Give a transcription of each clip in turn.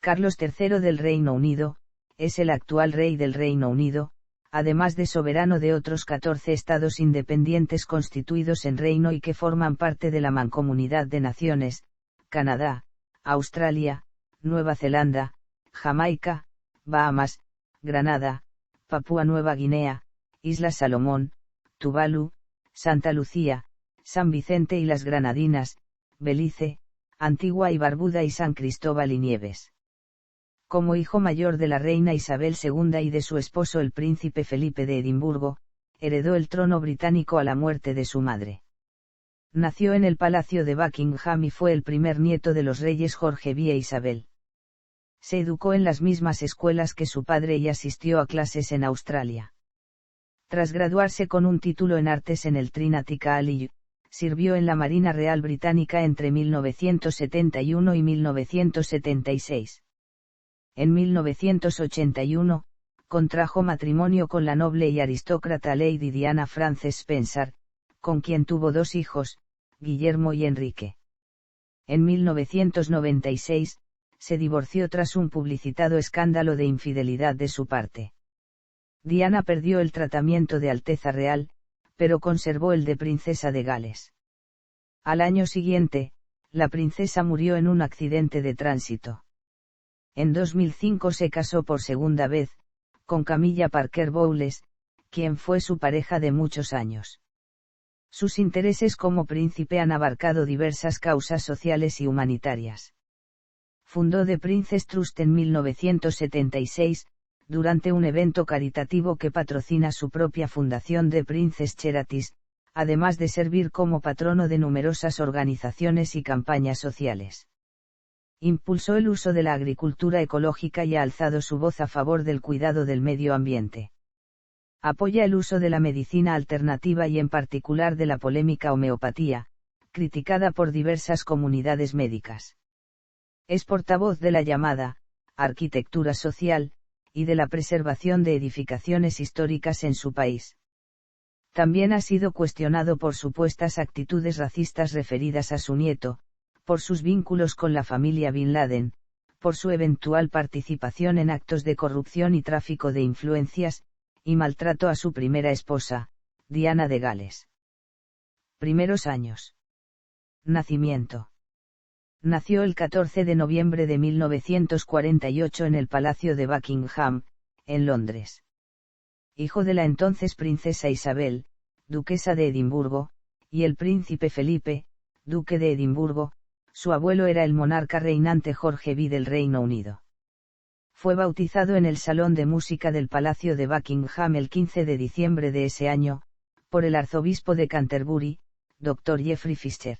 Carlos III del Reino Unido, es el actual rey del Reino Unido, además de soberano de otros 14 estados independientes constituidos en reino y que forman parte de la Mancomunidad de Naciones, Canadá, Australia, Nueva Zelanda, Jamaica, Bahamas, Granada, Papúa Nueva Guinea, Islas Salomón, Tuvalu, Santa Lucía, San Vicente y las Granadinas, Belice, Antigua y Barbuda y San Cristóbal y Nieves. Como hijo mayor de la reina Isabel II y de su esposo el príncipe Felipe de Edimburgo, heredó el trono británico a la muerte de su madre. Nació en el Palacio de Buckingham y fue el primer nieto de los reyes Jorge V e Isabel. Se educó en las mismas escuelas que su padre y asistió a clases en Australia. Tras graduarse con un título en artes en el Trinity College, sirvió en la Marina Real Británica entre 1971 y 1976. En 1981, contrajo matrimonio con la noble y aristócrata Lady Diana Frances Spencer, con quien tuvo 2 hijos, Guillermo y Enrique. En 1996, se divorció tras un publicitado escándalo de infidelidad de su parte. Diana perdió el tratamiento de Alteza Real, pero conservó el de Princesa de Gales. Al año siguiente, la princesa murió en un accidente de tránsito. En 2005 se casó por segunda vez, con Camilla Parker Bowles, quien fue su pareja de muchos años. Sus intereses como príncipe han abarcado diversas causas sociales y humanitarias. Fundó The Princess Trust en 1976, durante un evento caritativo que patrocina su propia fundación The Princess Charities, además de servir como patrono de numerosas organizaciones y campañas sociales. Impulsó el uso de la agricultura ecológica y ha alzado su voz a favor del cuidado del medio ambiente. Apoya el uso de la medicina alternativa y en particular de la polémica homeopatía, criticada por diversas comunidades médicas. Es portavoz de la llamada arquitectura social, y de la preservación de edificaciones históricas en su país. También ha sido cuestionado por supuestas actitudes racistas referidas a su nieto, por sus vínculos con la familia Bin Laden, por su eventual participación en actos de corrupción y tráfico de influencias, y maltrato a su primera esposa, Diana de Gales. Primeros años. Nacimiento. Nació el 14 de noviembre de 1948 en el Palacio de Buckingham, en Londres. Hijo de la entonces princesa Isabel, duquesa de Edimburgo, y el príncipe Felipe, duque de Edimburgo. Su abuelo era el monarca reinante Jorge V del Reino Unido. Fue bautizado en el Salón de Música del Palacio de Buckingham el 15 de diciembre de ese año, por el arzobispo de Canterbury, Dr. Geoffrey Fisher.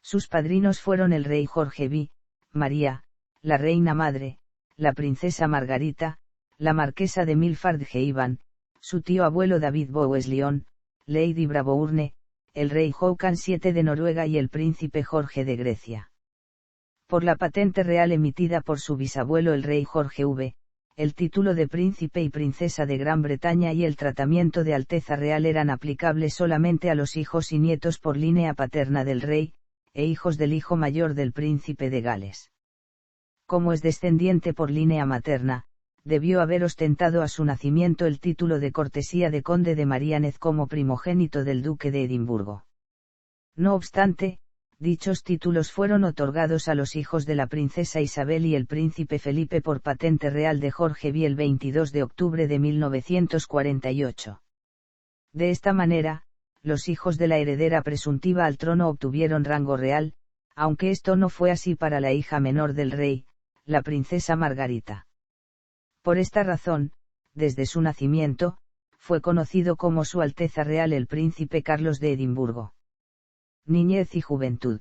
Sus padrinos fueron el rey Jorge V, María, la reina madre, la princesa Margarita, la marquesa de Milford Haven, su tío abuelo David Bowes-Lyon, Lady Brabourne, el rey Håkon VII de Noruega y el príncipe Jorge de Grecia. Por la patente real emitida por su bisabuelo el rey Jorge V, el título de príncipe y princesa de Gran Bretaña y el tratamiento de Alteza Real eran aplicables solamente a los hijos y nietos por línea paterna del rey, e hijos del hijo mayor del príncipe de Gales. Como es descendiente por línea materna, debió haber ostentado a su nacimiento el título de cortesía de conde de Marianez como primogénito del duque de Edimburgo. No obstante, dichos títulos fueron otorgados a los hijos de la princesa Isabel y el príncipe Felipe por patente real de Jorge V el 22 de octubre de 1948. De esta manera, los hijos de la heredera presuntiva al trono obtuvieron rango real, aunque esto no fue así para la hija menor del rey, la princesa Margarita. Por esta razón, desde su nacimiento, fue conocido como Su Alteza Real el Príncipe Carlos de Edimburgo. Niñez y juventud.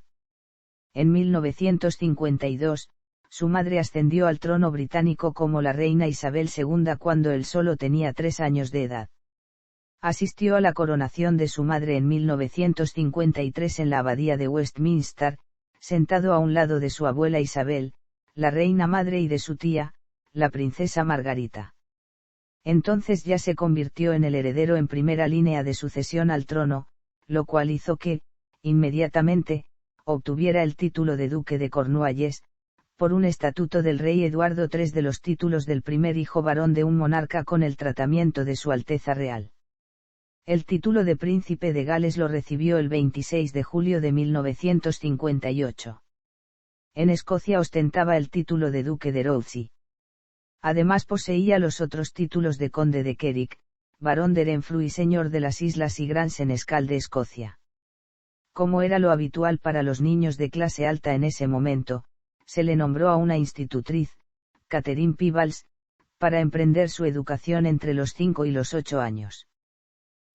En 1952, su madre ascendió al trono británico como la reina Isabel II cuando él solo tenía 3 años de edad. Asistió a la coronación de su madre en 1953 en la abadía de Westminster, sentado a un lado de su abuela Isabel, la reina madre y de su tía, la princesa Margarita. Entonces ya se convirtió en el heredero en primera línea de sucesión al trono, lo cual hizo que, inmediatamente, obtuviera el título de duque de Cornualles, por un estatuto del rey Eduardo III de los títulos del primer hijo varón de un monarca con el tratamiento de Su Alteza Real. El título de príncipe de Gales lo recibió el 26 de julio de 1958. En Escocia ostentaba el título de duque de Rothesay. Además poseía los otros títulos de conde de Carrick, barón de Renfrew y señor de las islas y gran senescal de Escocia. Como era lo habitual para los niños de clase alta en ese momento, se le nombró a una institutriz, Catherine Peebles, para emprender su educación entre los 5 y los 8 años.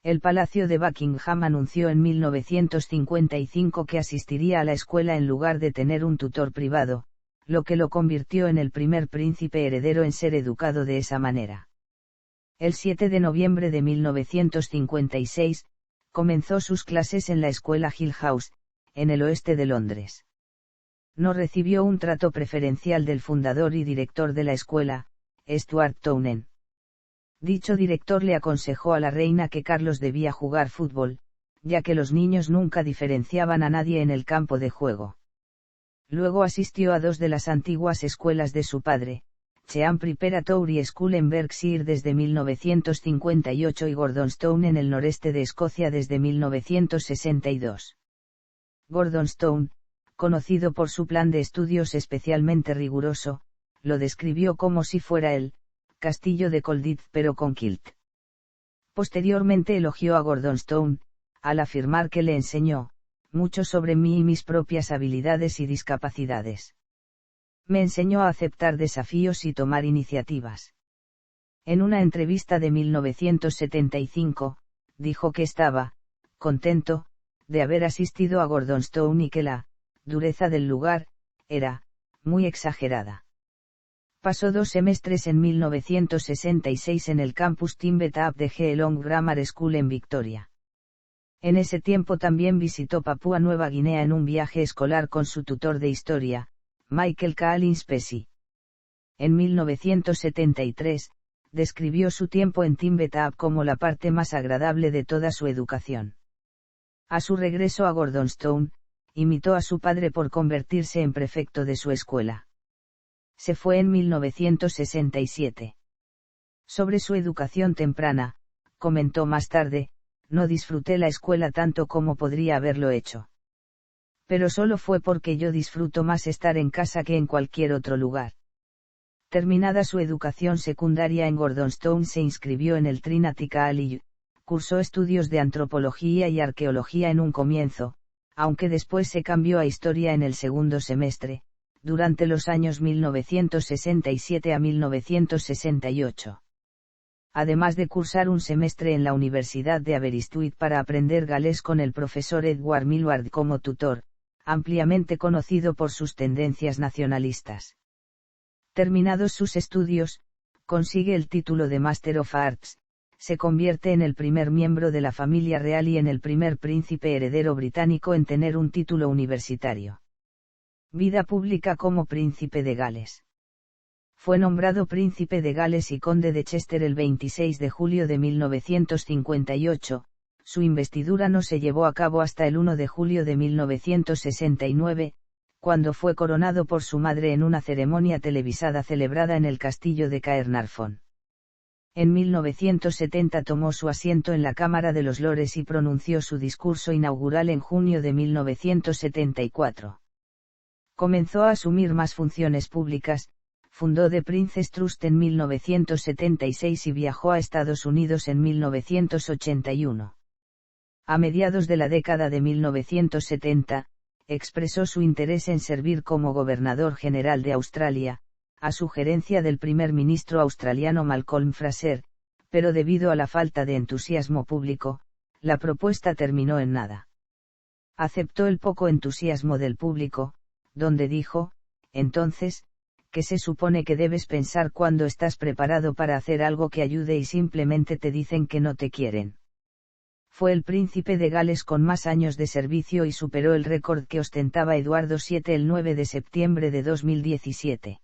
El Palacio de Buckingham anunció en 1955 que asistiría a la escuela en lugar de tener un tutor privado, lo que lo convirtió en el primer príncipe heredero en ser educado de esa manera. El 7 de noviembre de 1956, comenzó sus clases en la escuela Hill House, en el oeste de Londres. No recibió un trato preferencial del fundador y director de la escuela, Stuart Townend. Dicho director le aconsejó a la reina que Carlos debía jugar fútbol, ya que los niños nunca diferenciaban a nadie en el campo de juego. Luego asistió a 2 de las antiguas escuelas de su padre, Cheam Preparatory School en Berkshire desde 1958 y Gordonstoun en el noreste de Escocia desde 1962. Gordonstoun, conocido por su plan de estudios especialmente riguroso, lo describió como si fuera el castillo de Colditz pero con kilt. Posteriormente elogió a Gordonstoun, al afirmar que le enseñó mucho sobre mí y mis propias habilidades y discapacidades. Me enseñó a aceptar desafíos y tomar iniciativas. En una entrevista de 1975, dijo que estaba contento de haber asistido a Gordonstoun y que la dureza del lugar era muy exagerada. Pasó 2 semestres en 1966 en el campus Timbet Up de Geelong Grammar School en Victoria. En ese tiempo también visitó Papúa Nueva Guinea en un viaje escolar con su tutor de historia, Michael Collins Pesci. En 1973, describió su tiempo en Timbet Up como la parte más agradable de toda su educación. A su regreso a Gordonstoun, imitó a su padre por convertirse en prefecto de su escuela. Se fue en 1967. Sobre su educación temprana, comentó más tarde, no disfruté la escuela tanto como podría haberlo hecho. Pero solo fue porque yo disfruto más estar en casa que en cualquier otro lugar. Terminada su educación secundaria en Gordonstoun se inscribió en el Trinity College, cursó estudios de antropología y arqueología en un comienzo, aunque después se cambió a historia en el segundo semestre, durante los años 1967 a 1968. Además de cursar un semestre en la Universidad de Aberystwyth para aprender galés con el profesor Edward Millward como tutor, ampliamente conocido por sus tendencias nacionalistas. Terminados sus estudios, consigue el título de Master of Arts, se convierte en el primer miembro de la familia real y en el primer príncipe heredero británico en tener un título universitario. Vida pública como príncipe de Gales. Fue nombrado príncipe de Gales y conde de Chester el 26 de julio de 1958, su investidura no se llevó a cabo hasta el 1 de julio de 1969, cuando fue coronado por su madre en una ceremonia televisada celebrada en el castillo de Caernarfon. En 1970 tomó su asiento en la Cámara de los Lores y pronunció su discurso inaugural en junio de 1974. Comenzó a asumir más funciones públicas, fundó The Prince's Trust en 1976 y viajó a Estados Unidos en 1981. A mediados de la década de 1970, expresó su interés en servir como gobernador general de Australia, a sugerencia del primer ministro australiano Malcolm Fraser, pero debido a la falta de entusiasmo público, la propuesta terminó en nada. Aceptó el poco entusiasmo del público, donde dijo, entonces, que se supone que debes pensar cuando estás preparado para hacer algo que ayude y simplemente te dicen que no te quieren. Fue el príncipe de Gales con más años de servicio y superó el récord que ostentaba Eduardo VII el 9 de septiembre de 2017.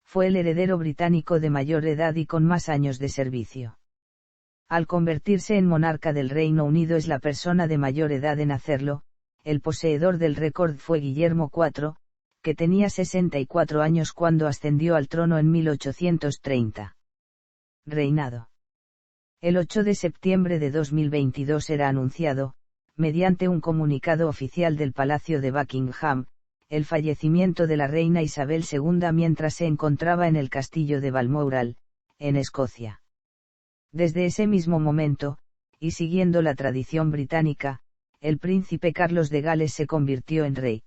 Fue el heredero británico de mayor edad y con más años de servicio. Al convertirse en monarca del Reino Unido es la persona de mayor edad en hacerlo, el poseedor del récord fue Guillermo IV, que tenía 64 años cuando ascendió al trono en 1830. Reinado. El 8 de septiembre de 2022 era anunciado, mediante un comunicado oficial del Palacio de Buckingham, el fallecimiento de la reina Isabel II mientras se encontraba en el castillo de Balmoral, en Escocia. Desde ese mismo momento, y siguiendo la tradición británica, el príncipe Carlos de Gales se convirtió en rey.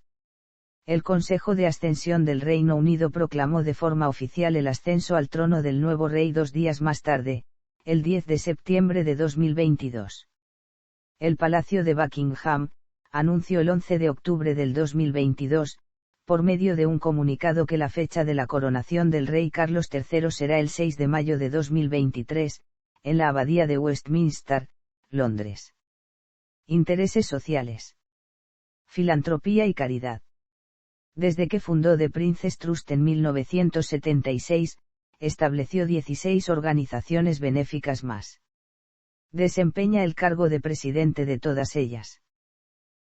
El Consejo de Ascensión del Reino Unido proclamó de forma oficial el ascenso al trono del nuevo rey 2 días más tarde, el 10 de septiembre de 2022. El Palacio de Buckingham anunció el 11 de octubre del 2022, por medio de un comunicado, que la fecha de la coronación del rey Carlos III será el 6 de mayo de 2023, en la Abadía de Westminster, Londres. Intereses sociales. Filantropía y caridad. Desde que fundó The Prince's Trust en 1976, estableció 16 organizaciones benéficas más. Desempeña el cargo de presidente de todas ellas.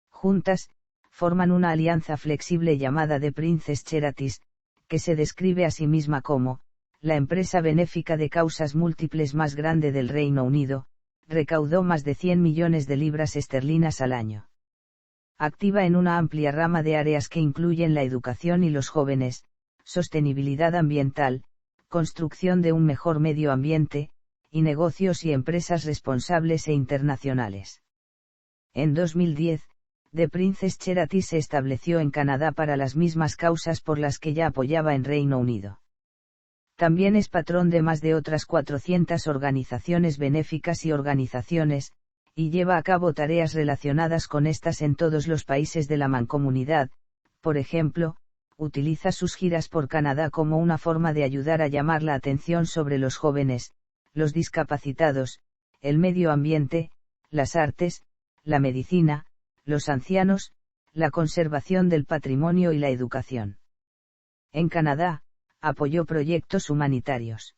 Juntas, forman una alianza flexible llamada The Prince's Charities, que se describe a sí misma como la empresa benéfica de causas múltiples más grande del Reino Unido. Recaudó más de 100 millones de libras esterlinas al año. Activa en una amplia rama de áreas que incluyen la educación y los jóvenes, sostenibilidad ambiental, construcción de un mejor medio ambiente, y negocios y empresas responsables e internacionales. En 2010, The Prince's Charities se estableció en Canadá para las mismas causas por las que ya apoyaba en Reino Unido. También es patrón de más de otras 400 organizaciones benéficas y organizaciones, y lleva a cabo tareas relacionadas con estas en todos los países de la Mancomunidad. Por ejemplo, utiliza sus giras por Canadá como una forma de ayudar a llamar la atención sobre los jóvenes, los discapacitados, el medio ambiente, las artes, la medicina, los ancianos, la conservación del patrimonio y la educación. En Canadá, apoyó proyectos humanitarios.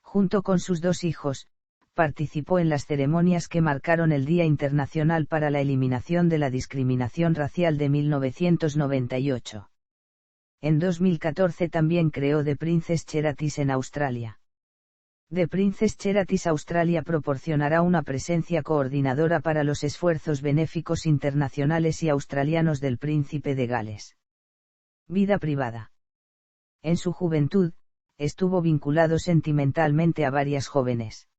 Junto con sus 2 hijos, participó en las ceremonias que marcaron el Día Internacional para la Eliminación de la Discriminación Racial de 1998. En 2014 también creó The Prince's Charities en Australia. The Prince's Charities Australia proporcionará una presencia coordinadora para los esfuerzos benéficos internacionales y australianos del Príncipe de Gales. Vida privada. En su juventud, estuvo vinculado sentimentalmente a varias jóvenes.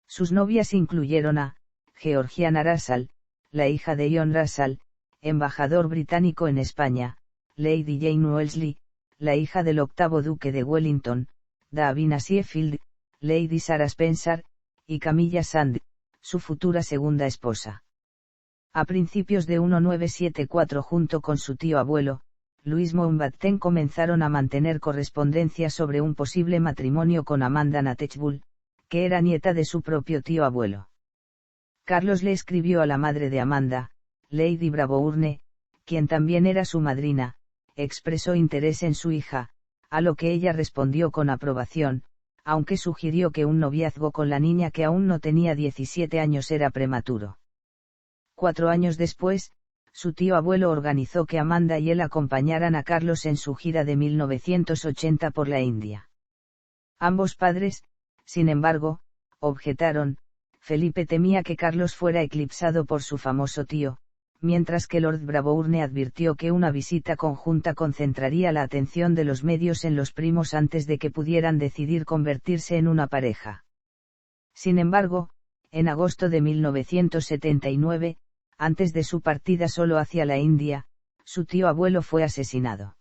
Sus novias incluyeron a Georgiana Russell, la hija de John Russell, embajador británico en España, Lady Jane Wellesley, la hija del 8º duque de Wellington, Davina Sheffield, Lady Sarah Spencer, y Camilla Sand, su futura segunda esposa. A principios de 1974, junto con su tío abuelo, Louis Mountbatten, comenzaron a mantener correspondencia sobre un posible matrimonio con Amanda Natechbull, que era nieta de su propio tío abuelo. Carlos le escribió a la madre de Amanda, Lady Brabourne, quien también era su madrina, expresó interés en su hija, a lo que ella respondió con aprobación, aunque sugirió que un noviazgo con la niña, que aún no tenía 17 años, era prematuro. 4 años después, su tío abuelo organizó que Amanda y él acompañaran a Carlos en su gira de 1980 por la India. Ambos padres, sin embargo, objetaron. Felipe temía que Carlos fuera eclipsado por su famoso tío, mientras que Lord Brabourne advirtió que una visita conjunta concentraría la atención de los medios en los primos antes de que pudieran decidir convertirse en una pareja. Sin embargo, en agosto de 1979, antes de su partida solo hacia la India, su tío abuelo fue asesinado.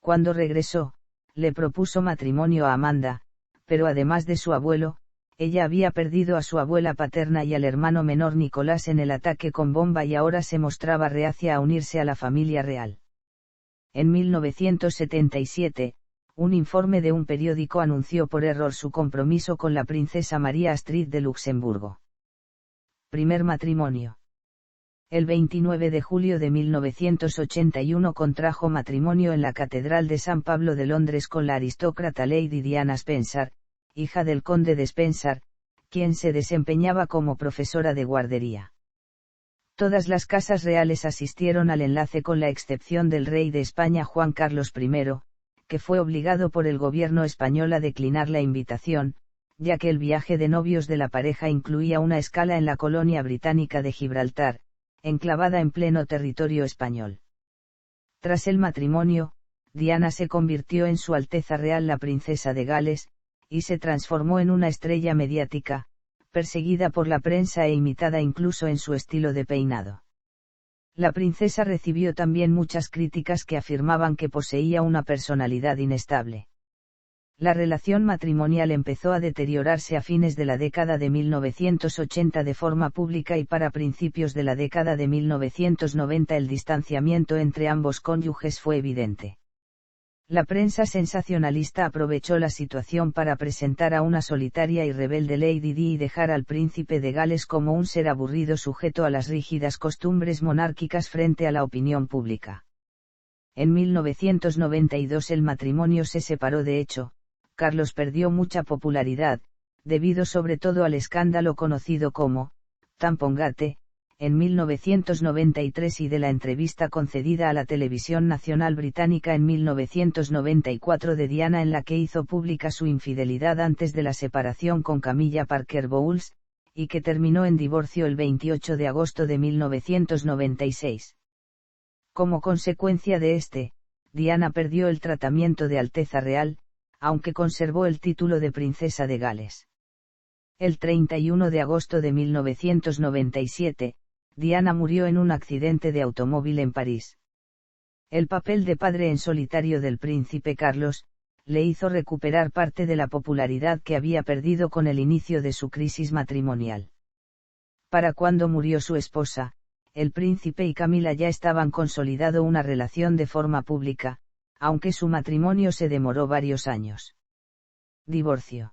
Cuando regresó, le propuso matrimonio a Amanda, pero además de su abuelo, ella había perdido a su abuela paterna y al hermano menor Nicolás en el ataque con bomba y ahora se mostraba reacia a unirse a la familia real. En 1977, un informe de un periódico anunció por error su compromiso con la princesa María Astrid de Luxemburgo. Primer matrimonio. El 29 de julio de 1981 contrajo matrimonio en la Catedral de San Pablo de Londres con la aristócrata Lady Diana Spencer, hija del conde de Spencer, quien se desempeñaba como profesora de guardería. Todas las casas reales asistieron al enlace con la excepción del rey de España Juan Carlos I, que fue obligado por el gobierno español a declinar la invitación, ya que el viaje de novios de la pareja incluía una escala en la colonia británica de Gibraltar, enclavada en pleno territorio español. Tras el matrimonio, Diana se convirtió en Su Alteza Real la Princesa de Gales, y se transformó en una estrella mediática, perseguida por la prensa e imitada incluso en su estilo de peinado. La princesa recibió también muchas críticas que afirmaban que poseía una personalidad inestable. La relación matrimonial empezó a deteriorarse a fines de la década de 1980 de forma pública y para principios de la década de 1990 el distanciamiento entre ambos cónyuges fue evidente. La prensa sensacionalista aprovechó la situación para presentar a una solitaria y rebelde Lady Di y dejar al príncipe de Gales como un ser aburrido sujeto a las rígidas costumbres monárquicas frente a la opinión pública. En 1992 el matrimonio se separó. De hecho, Carlos perdió mucha popularidad, debido sobre todo al escándalo conocido como Tampongate, en 1993 y de la entrevista concedida a la televisión nacional británica en 1994 de Diana en la que hizo pública su infidelidad antes de la separación con Camilla Parker Bowles, y que terminó en divorcio el 28 de agosto de 1996. Como consecuencia de Diana perdió el tratamiento de Alteza Real, aunque conservó el título de Princesa de Gales. El 31 de agosto de 1997, Diana murió en un accidente de automóvil en París. El papel de padre en solitario del príncipe Carlos, le hizo recuperar parte de la popularidad que había perdido con el inicio de su crisis matrimonial. Para cuando murió su esposa, el príncipe y Camila ya estaban consolidado una relación de forma pública, aunque su matrimonio se demoró varios años. Divorcio.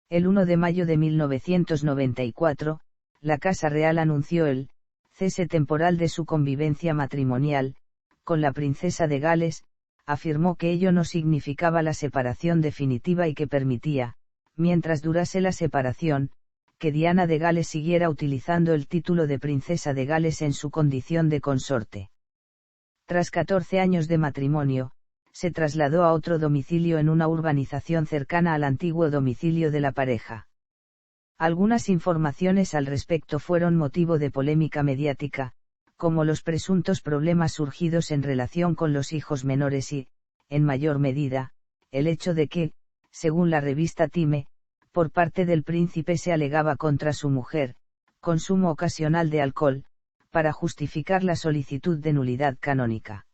El 1 de mayo de 1994, la Casa Real anunció el cese temporal de su convivencia matrimonial con la princesa de Gales, afirmó que ello no significaba la separación definitiva y que permitía, mientras durase la separación, que Diana de Gales siguiera utilizando el título de princesa de Gales en su condición de consorte. Tras 14 años de matrimonio, se trasladó a otro domicilio en una urbanización cercana al antiguo domicilio de la pareja. Algunas informaciones al respecto fueron motivo de polémica mediática, como los presuntos problemas surgidos en relación con los hijos menores y, en mayor medida, el hecho de que, según la revista Time, por parte del príncipe se alegaba contra su mujer, consumo ocasional de alcohol, para justificar la solicitud de nulidad canónica.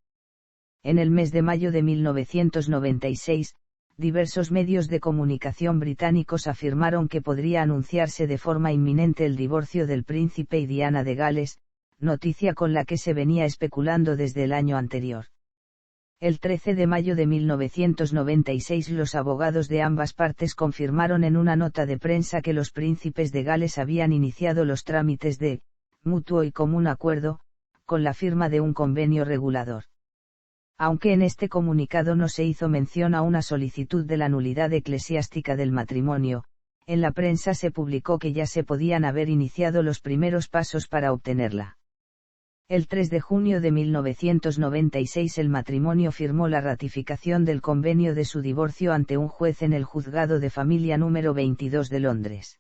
En el mes de mayo de 1996, diversos medios de comunicación británicos afirmaron que podría anunciarse de forma inminente el divorcio del príncipe y Diana de Gales, noticia con la que se venía especulando desde el año anterior. El 13 de mayo de 1996 los abogados de ambas partes confirmaron en una nota de prensa que los príncipes de Gales habían iniciado los trámites de mutuo y común acuerdo, con la firma de un convenio regulador. Aunque en este comunicado no se hizo mención a una solicitud de la nulidad eclesiástica del matrimonio, en la prensa se publicó que ya se podían haber iniciado los primeros pasos para obtenerla. El 3 de junio de 1996 el matrimonio firmó la ratificación del convenio de su divorcio ante un juez en el Juzgado de Familia número 22 de Londres.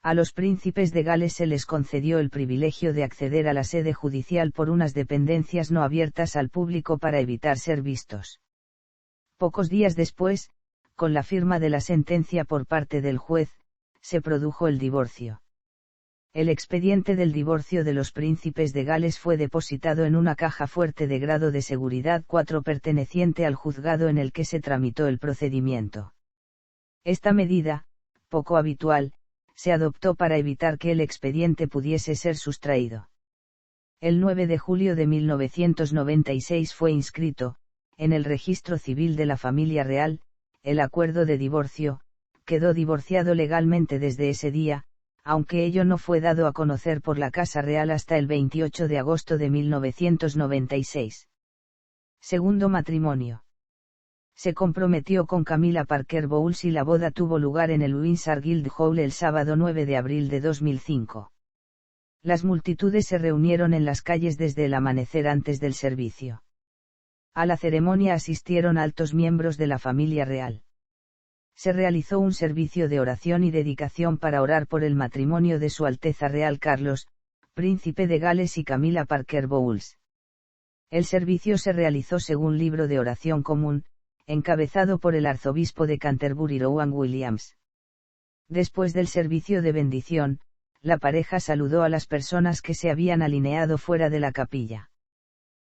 A los príncipes de Gales se les concedió el privilegio de acceder a la sede judicial por unas dependencias no abiertas al público para evitar ser vistos. Pocos días después, con la firma de la sentencia por parte del juez, se produjo el divorcio. El expediente del divorcio de los príncipes de Gales fue depositado en una caja fuerte de grado de seguridad 4 perteneciente al juzgado en el que se tramitó el procedimiento. Esta medida, poco habitual, se adoptó para evitar que el expediente pudiese ser sustraído. El 9 de julio de 1996 fue inscrito, en el registro civil de la familia real, el acuerdo de divorcio, quedó divorciado legalmente desde ese día, aunque ello no fue dado a conocer por la Casa Real hasta el 28 de agosto de 1996. Segundo matrimonio. Se comprometió con Camilla Parker Bowles y la boda tuvo lugar en el Windsor Guildhall el sábado 9 de abril de 2005. Las multitudes se reunieron en las calles desde el amanecer antes del servicio. A la ceremonia asistieron altos miembros de la familia real. Se realizó un servicio de oración y dedicación para orar por el matrimonio de Su Alteza Real Carlos, Príncipe de Gales y Camila Parker Bowles. El servicio se realizó según libro de oración común, encabezado por el arzobispo de Canterbury Rowan Williams. Después del servicio de bendición, la pareja saludó a las personas que se habían alineado fuera de la capilla.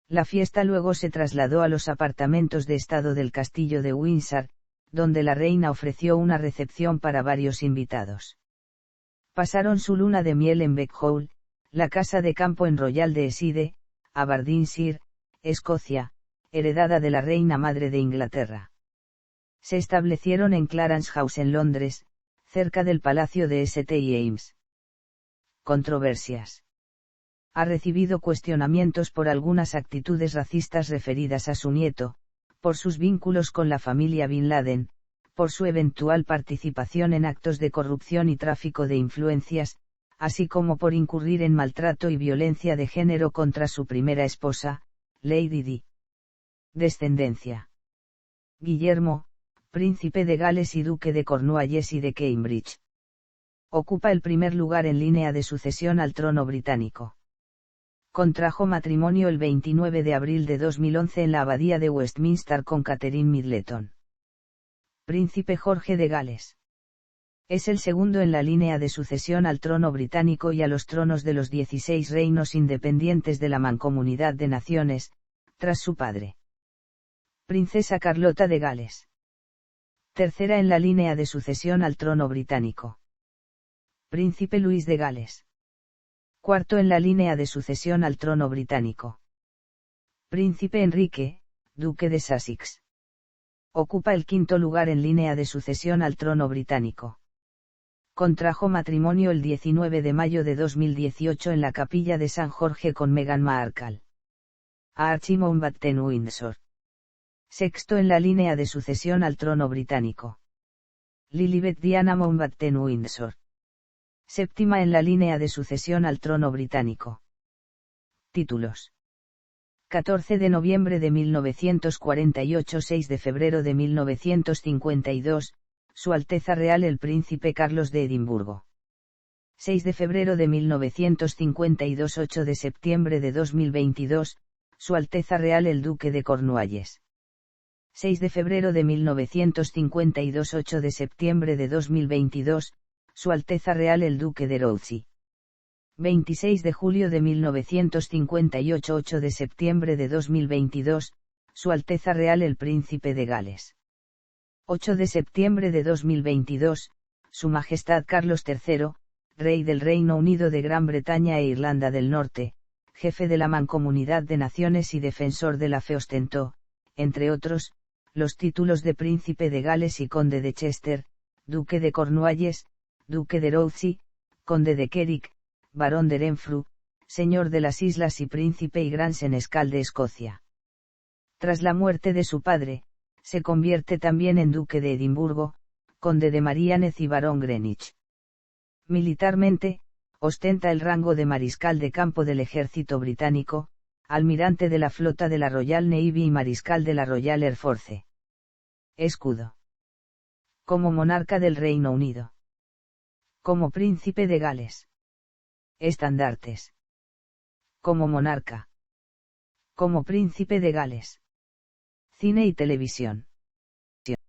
La fiesta luego se trasladó a los apartamentos de estado del castillo de Windsor, donde la reina ofreció una recepción para varios invitados. Pasaron su luna de miel en Beckhole, la casa de campo en Royal de Eside, Aberdeenshire, Escocia, heredada de la reina madre de Inglaterra. Se establecieron en Clarence House en Londres, cerca del Palacio de St. James. Controversias. Ha recibido cuestionamientos por algunas actitudes racistas referidas a su nieto, por sus vínculos con la familia Bin Laden, por su eventual participación en actos de corrupción y tráfico de influencias, así como por incurrir en maltrato y violencia de género contra su primera esposa, Lady Di. Descendencia. Guillermo, príncipe de Gales y duque de Cornualles y de Cambridge. Ocupa el primer lugar en línea de sucesión al trono británico. Contrajo matrimonio el 29 de abril de 2011 en la abadía de Westminster con Catherine Middleton. Príncipe Jorge de Gales. Es el segundo en la línea de sucesión al trono británico y a los tronos de los 16 reinos independientes de la Mancomunidad de Naciones, tras su padre. Princesa Carlota de Gales. Tercera en la línea de sucesión al trono británico. Príncipe Luis de Gales. Cuarto en la línea de sucesión al trono británico. Príncipe Enrique, duque de Sussex. Ocupa el quinto lugar en línea de sucesión al trono británico. Contrajo matrimonio el 19 de mayo de 2018 en la capilla de San Jorge con Meghan Markle. Archie Mountbatten Windsor. Sexto en la línea de sucesión al trono británico. Lilibet Diana Mountbatten Windsor. Séptima en la línea de sucesión al trono británico. Títulos. 14 de noviembre de 1948 – 6 de febrero de 1952, Su Alteza Real el Príncipe Carlos de Edimburgo. 6 de febrero de 1952 – 8 de septiembre de 2022, Su Alteza Real el Duque de Cornualles. 6 de febrero de 1952 – 8 de septiembre de 2022, Su Alteza Real el Duque de Rothesay. 26 de julio de 1958 – 8 de septiembre de 2022, Su Alteza Real el Príncipe de Gales. 8 de septiembre de 2022, Su Majestad Carlos III, Rey del Reino Unido de Gran Bretaña e Irlanda del Norte, jefe de la Mancomunidad de Naciones y defensor de la fe ostentó, entre otros, los títulos de Príncipe de Gales y Conde de Chester, Duque de Cornualles, Duque de Rothesay, Conde de Carrick, Barón de Renfrew, Señor de las Islas y Príncipe y Gran Senescal de Escocia. Tras la muerte de su padre, se convierte también en Duque de Edimburgo, Conde de Marianez y Barón Greenwich. Militarmente, ostenta el rango de Mariscal de Campo del Ejército Británico, Almirante de la Flota de la Royal Navy y Mariscal de la Royal Air Force. Escudo. Como monarca del Reino Unido. Como Príncipe de Gales. Estandartes. Como monarca. Como Príncipe de Gales. Cine y televisión.